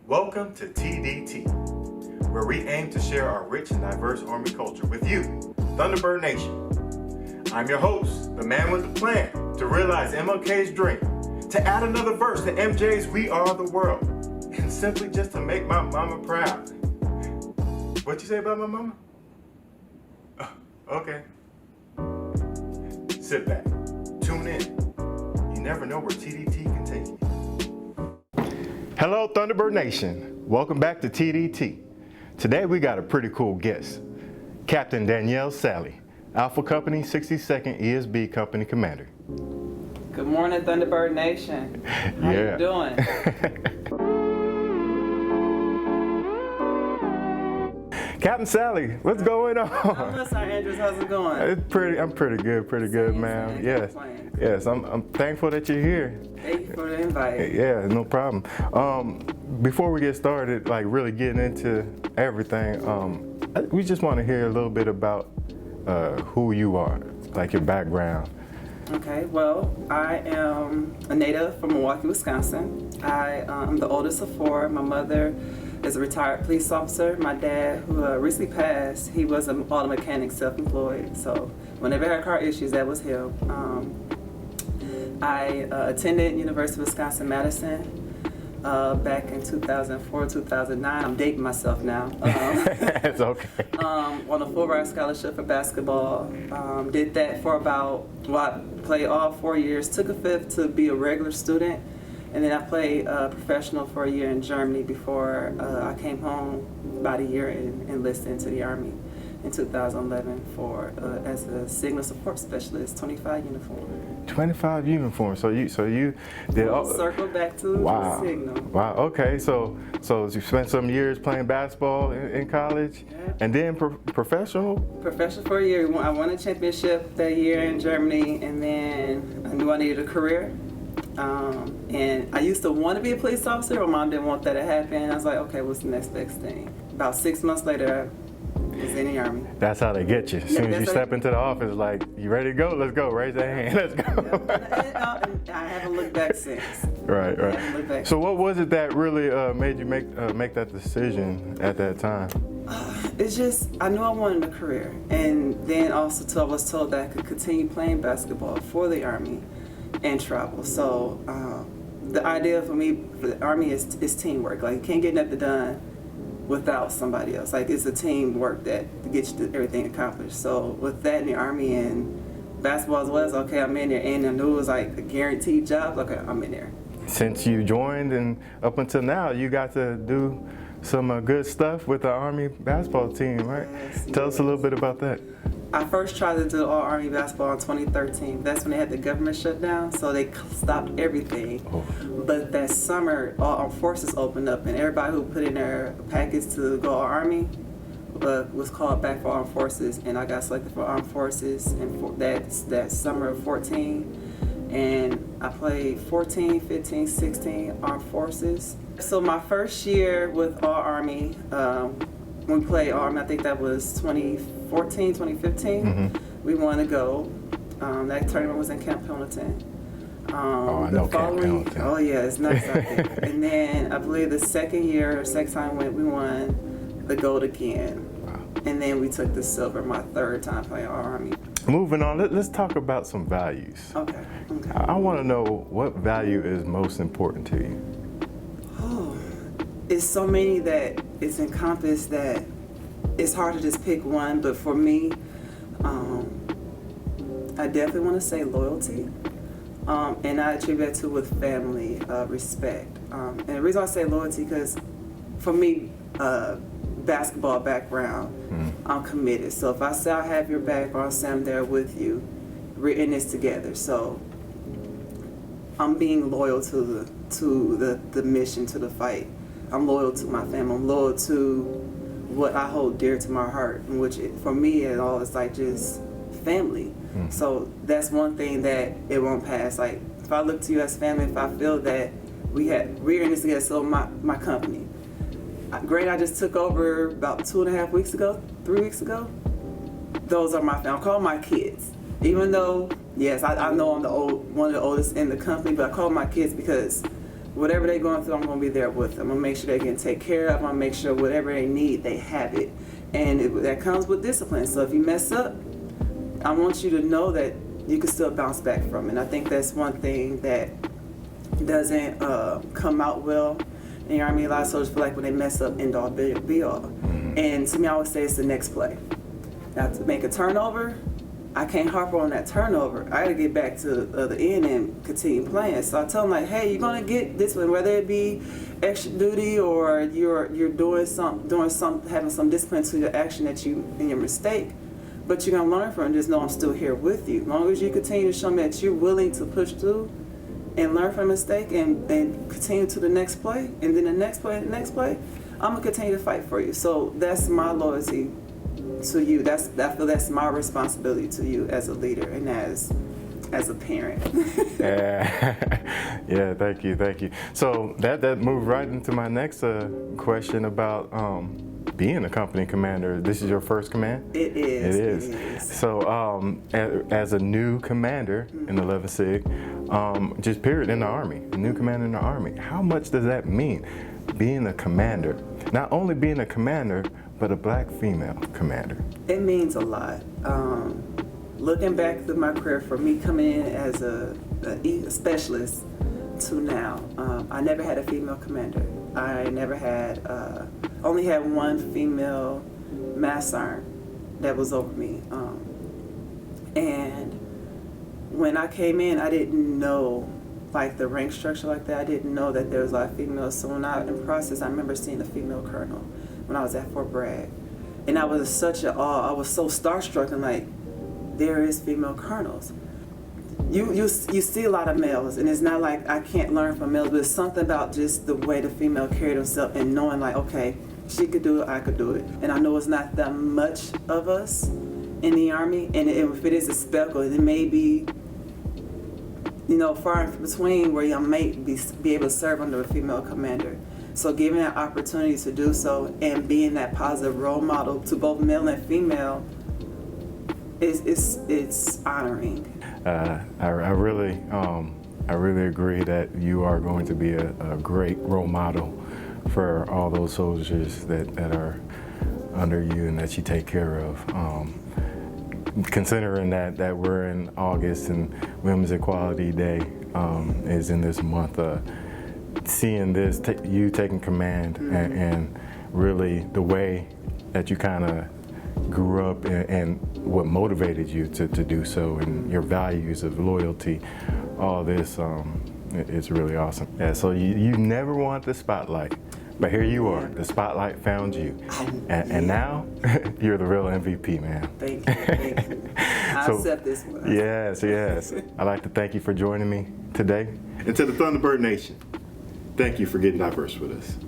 Welcome to TDT, where we aim to share our rich and diverse Army culture with you, Thunderbird Nation. I'm your host, the man with the plan to realize MLK's dream, to add another verse to MJ's We Are the World, and simply just to make my mama proud. What you say about my mama? Okay. Sit back, tune in. You never know where TDT can take you. Hello, Thunderbird Nation. Welcome back to TDT. Today we got a pretty cool guest, Captain Danielle Salley, Alpha Company 62nd ESB Company Commander. Good morning, Thunderbird Nation. How you doing? Captain Salley, what's going on? Hello, Sir Andrews. How's it going? I'm pretty good, ma'am. Yes, I'm thankful that you're here. Thank you for the invite. Yeah, no problem. Before we get started, like really getting into everything, we just want to hear a little bit about who you are, like your background. Okay, well, I am a native from Milwaukee, Wisconsin. I am the oldest of four. My mother is a retired police officer. My dad, who recently passed, he was an auto mechanic, self-employed. So whenever I had car issues, that was him. I attended University of Wisconsin-Madison back in 2004, 2009. I'm dating myself now. It's okay. On a full-ride scholarship for basketball. Did that for about, I played all 4 years, took a fifth to be a regular student. And then I played professional for a year in Germany before I came home about a year and enlisted into the Army in 2011 as a signal support specialist, 25 uniform. 25 uniforms. So you did all, circle back to signal. Wow. Okay. So you spent some years playing basketball in college, yeah. And then professional. Professional for a year. I won a championship that year in Germany, and then I knew I needed a career. And I used to want to be a police officer. My mom didn't want that to happen. I was like, okay, what's the next best thing? About 6 months later, I was in the Army. That's how they get you. As soon as you step into the office, like, you ready to go? Let's go. Raise that hand. Let's go. I haven't looked back since. Right. So what was it that really made you make that decision at that time? It's just, I knew I wanted a career. And then also I was told that I could continue playing basketball for the Army and travel. So the idea for me for the Army is teamwork. Like, you can't get nothing done without somebody else. Like, it's a teamwork that gets you everything accomplished. So with that in the Army and basketball as well, it's okay, I'm in there. And I knew it was like a guaranteed job. Okay, I'm in there. Since you joined and up until now, you got to do some good stuff with the Army basketball team, right? Yes, Tell us a little bit about that. I first tried to do all Army basketball in 2013. That's when they had the government shutdown, so they stopped everything. Oh. But that summer, all armed forces opened up, and everybody who put in their package to go Army was called back for armed forces, and I got selected for armed forces in that summer of 14. And I played 14, 15, 16 armed forces. So my first year with all Army, when we played Army, I think that was 2014, 2015. Mm-hmm. We won a gold. That tournament was in Camp Pendleton. I know Camp Pendleton. Oh yeah, it's nice out there. And then I believe the second time we won the gold again. Wow. And then we took the silver my third time playing Army. Moving on, let's talk about some values. Okay. I want to know what value is most important to you. It's so many that it's encompassed that it's hard to just pick one, but for me, I definitely want to say loyalty, and I attribute that to with family, respect. And the reason I say loyalty, because for me, basketball background, I'm committed. So if I say I have your back or I say I'm there with you, we're in this together. So I'm being loyal to the mission, to the fight. I'm loyal to my family. I'm loyal to what I hold dear to my heart, which for me it all is like just family. So that's one thing that it won't pass. Like, if I look to you as family, if I feel that we're in this together, so my company. Great, I just took over about 2.5 weeks ago, 3 weeks ago. Those are my family. I call my kids. Even though, yes, I know I'm one of the oldest in the company, but I call my kids because whatever they're going through, I'm going to be there with them. I'm going to make sure they can take care of. I'm going to make sure whatever they need, they have it. And that comes with discipline. So if you mess up, I want you to know that you can still bounce back from it. And I think that's one thing that doesn't come out well in the Army. A lot of soldiers feel like when they mess up, end all be all. And to me, I always say it's the next play. Now, to make a turnover, I can't harp on that turnover. I got to get back to the end and continue playing. So I tell them, like, hey, you're going to get this one, whether it be extra duty or you're doing some, having some discipline to your action that you, in your mistake. But you're going to learn from it. Just know I'm still here with you. As long as you continue to show me that you're willing to push through and learn from a mistake and continue to the next play, and then the next play, I'm going to continue to fight for you. So that's my loyalty to you. I feel that's my responsibility to you as a leader and as a parent. Yeah, thank you. So that moved right into my next question about being a company commander. This is your first command? It is. So as a new commander in the 11th SIG, just period in the Army, a new commander in the Army, how much does that mean, being a commander? Not only being a commander, but a black female commander. It means a lot. Looking back through my career, for me coming in as a specialist to now, I never had a female commander. I never had, only had one female mass sergeant that was over me. And when I came in, I didn't know like the rank structure like that. I didn't know that there was a lot of females. So when I, in process, I remember seeing a female colonel when I was at Fort Bragg. And I was such a awe. I was so starstruck and like, there is female colonels. You see a lot of males, and it's not like I can't learn from males, but it's something about just the way the female carried herself and knowing like, okay, she could do it, I could do it. And I know it's not that much of us in the Army, and if it is a speckle, it may be, far in between where you may be able to serve under a female commander. So giving that opportunity to do so and being that positive role model to both male and female, it's honoring. I really agree that you are going to be a great role model for all those soldiers that are under you and that you take care of. Considering that we're in August and Women's Equality Day is in this month, seeing this, you taking command and really the way that you kind of grew up and what motivated you to do so, and your values of loyalty, all this, it's really awesome. Yeah, so you never want the spotlight, but here you are. The spotlight found you, and now you're the real MVP, man. Thank you. I accept this one. Yes. I'd like to thank you for joining me today. And to the Thunderbird Nation, thank you for getting diverse with us.